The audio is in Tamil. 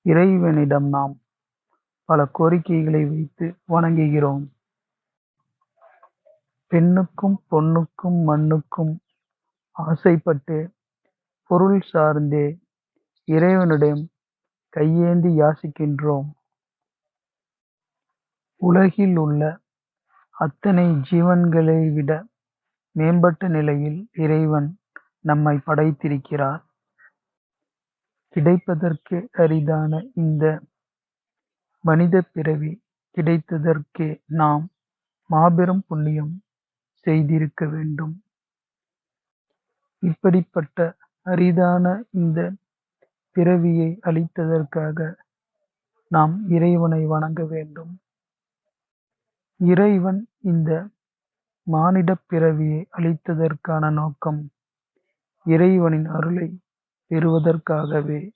இறைவனிடம் நாம் பல கோரிக்கைகளை வைத்து வணங்குகிறோம். பெண்ணுக்கும் பொன்னுக்கும் மண்ணுக்கும் ஆசைப்பட்டு பொருள் சார்ந்தே இறைவனிடம் கையேந்தி யாசிக்கின்றோம். உலகில் உள்ள அத்தனை ஜீவன்களை விட மேம்பட்ட நிலையில் இறைவன் நம்மை படைத்திருக்கிறார். கிடைப்பதற்கு அரிதான இந்த மனித பிறவி கிடைத்ததற்கே நாம் மாபெரும் புண்ணியம் செய்திருக்க வேண்டும். இப்படிப்பட்ட அரிதான இந்த பிறவியை அளித்ததற்காக நாம் இறைவனை வணங்க வேண்டும். இறைவன் இந்த மானிடப் பிறவியை அளித்ததற்கான நோக்கம் இறைவனின் அருளை பெறுவதற்காகவே.